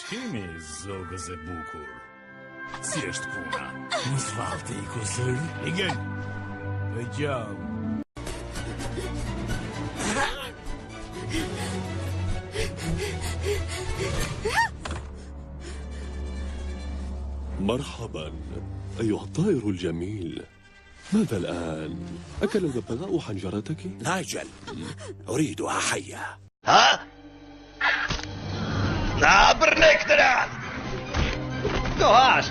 Чим із зогазе букур? Сєшт пуна. Назвав ти козир? Igen. Пойдем. مرحبا أيها الطائر الجميل. ماذا الآن؟ أكل الببغاء حنجرتك؟ نايجل، أريدها حية. ها؟ نابرنك دران! نهاش!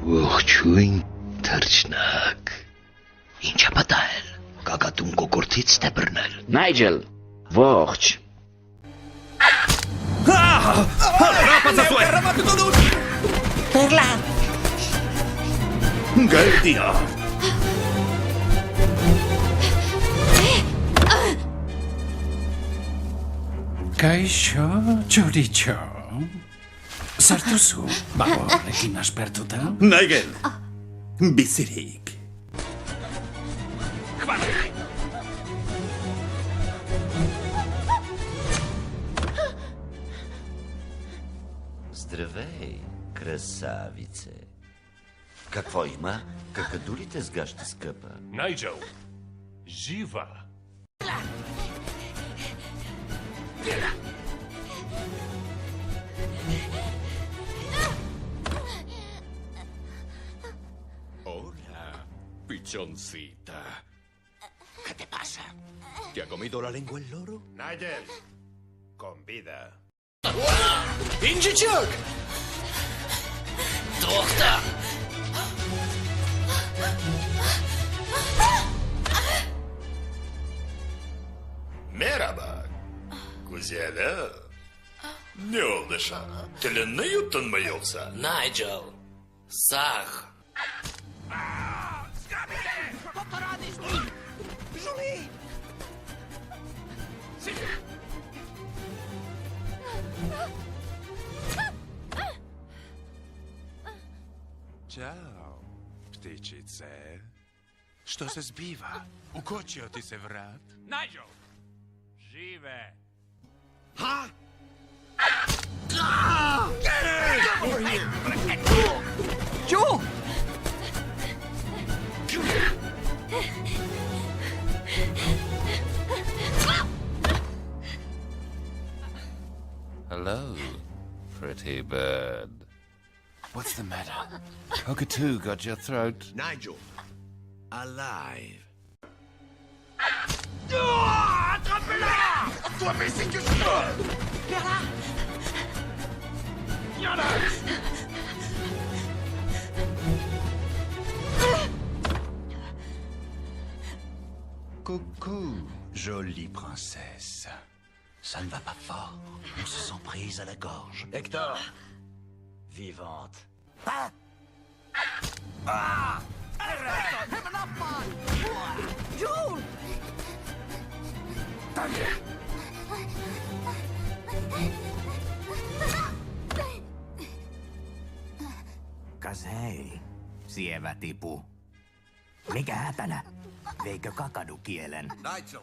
وخشوين ترجناك إنجا بدال كاكاتونكو كورتيت ستبرنال Nigel, wacht. قلديا Kaisho, choricho. Sartusu, babo, rekinas pertuta? نايجل بسريك Здравей, красавице. Какво има? Какадулите с гащи, скъпа? Найджел, жива. Hola, pichoncita. ¿Qué te pasa? ¿Te ha comido la lengua el loro? Nigel, con vida. İncicik! Dochter! Merhaba. Güzelim. Ne oldu sana? Dilini yuttun mu yoksa? Nigel, sağ. Ciao, ptyčice. Što se zbiva? Ukočio ti se vrat? Nigel, žive. Ha? Joe! Hello, pretty bird. What's the matter? Cockatoo got your throat? Nigel, alive. Coucou, jolie princesse. Ça ne va pas fort. On se sent prise à la gorge. Hector! Vivante. Kas hei, sievä tipu. Mikä hätänä? Veikö kakadukielen? Nigel,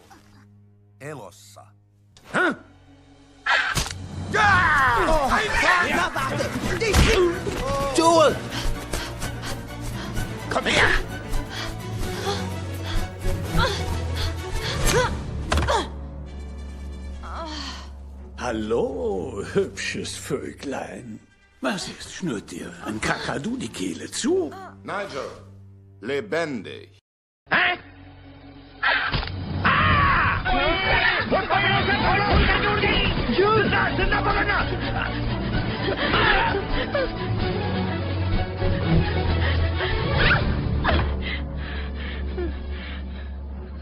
elossa. Huh? Joel! Come here! Hallo, hübsches Vöglein. Was ist, schnürt dir ein Kakadu die Kehle zu? Nigel, lebendig.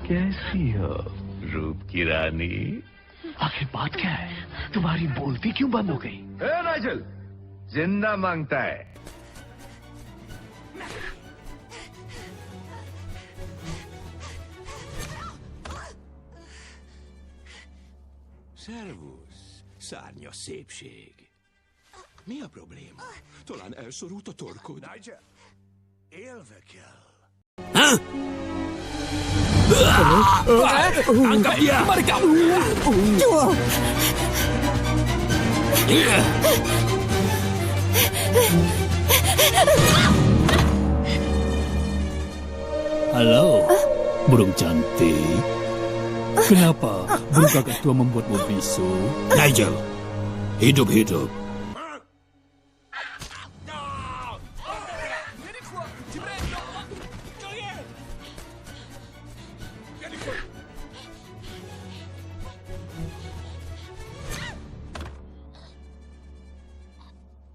कैसी हो रूप की रानी? आखिर बात क्या है? तुम्हारी बोलती क्यों बंद हो गई? नाइजल, जिंदा मांगता है. Servus, Szárnyas szépség. Mi a probléma? Talán elszorult a torkod. Nigel, élve kell. Angkat dia! Mereka! Halo, burung cantik. Kenapa burung kakak tua membuatmu bisu? Nigel, hidup-hidup.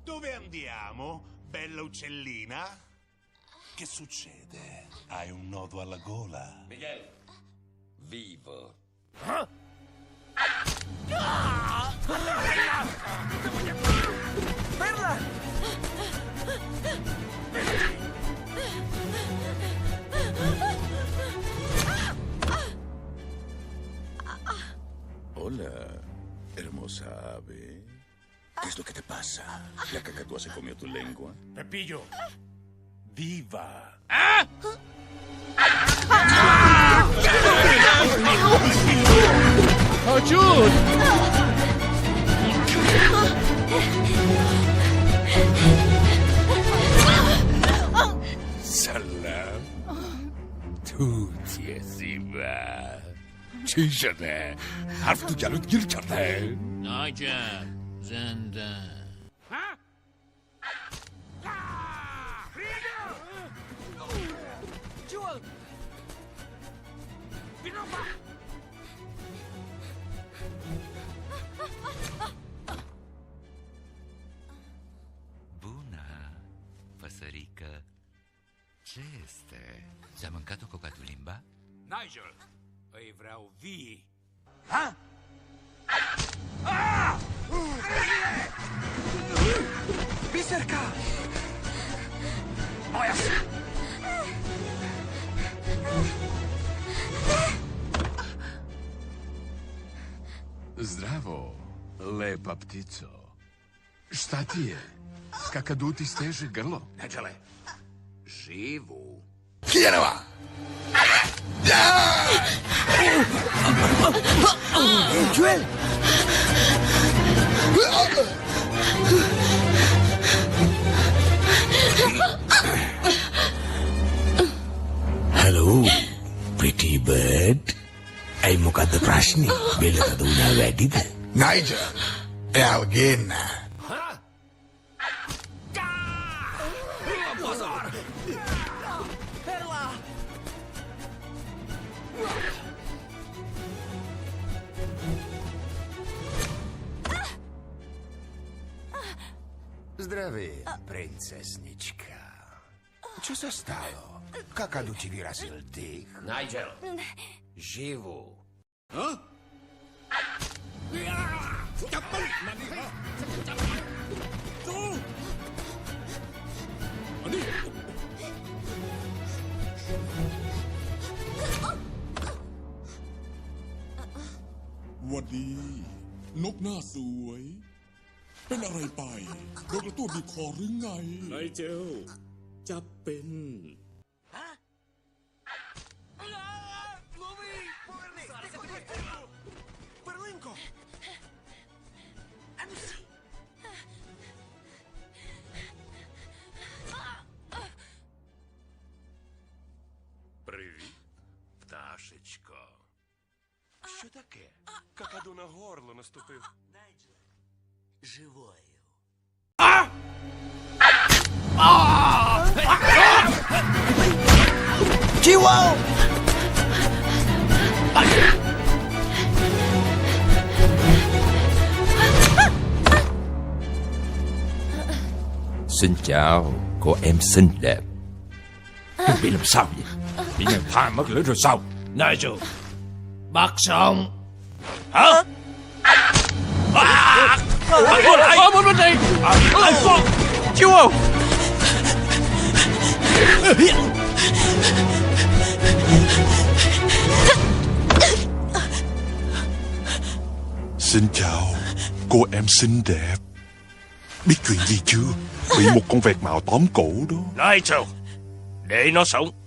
Dove andiamo, bella uccellina? Che succede? Hai un nodo alla gola? Miguel, vivo. ¡Perla! Hola, hermosa ave. ¿Qué es lo que te pasa? ¿La cacatúa se comió tu lengua? Pepillo, viva. ¡Ayud! Salam. Tu Jessica. چیشده حرف تو گلوت گیر کرده ناجر زنده Bună, păsărică. Ce este? Ți-a mâncat o cocatul limba? Nigel, îi vreau vii. Biserka! Moja! Zdravo, lepa ptico. Šta ti je? Kakadu ti steže grlo? Nigele, živu. Pjenova! Joel! Hello, pretty bird. Ay මොකද්ද ප්‍රශ්නේ? බෙල්ලට දුන්නා වැඩිද? Nigel, එයාව ගේන්න. Zdravie, princeznička. Čo sa stalo? Kakadu ti vyrazil dých? Nigel, živu. Wadi, นกหน้าสวย เป็นอะไรไปโดนกระตุ้นบีบคอหรือไงนายเจลจับเป็น Привіт, пташечко. Що таке? Какаду на горло наступив. Живою. Чего? Xin chào, cô em xinh đẹp. Bị làm sao vậy? Bị nhân tha mất lửa rồi sao? Nigel! Bắt xong! Hả? Một bên này! Anh Phong! Chịu không? Xin chào, Cô em xinh đẹp. Biết chuyện gì chưa? Bị một con vẹt mạo tóm cổ đó. Nigel, để nó sống.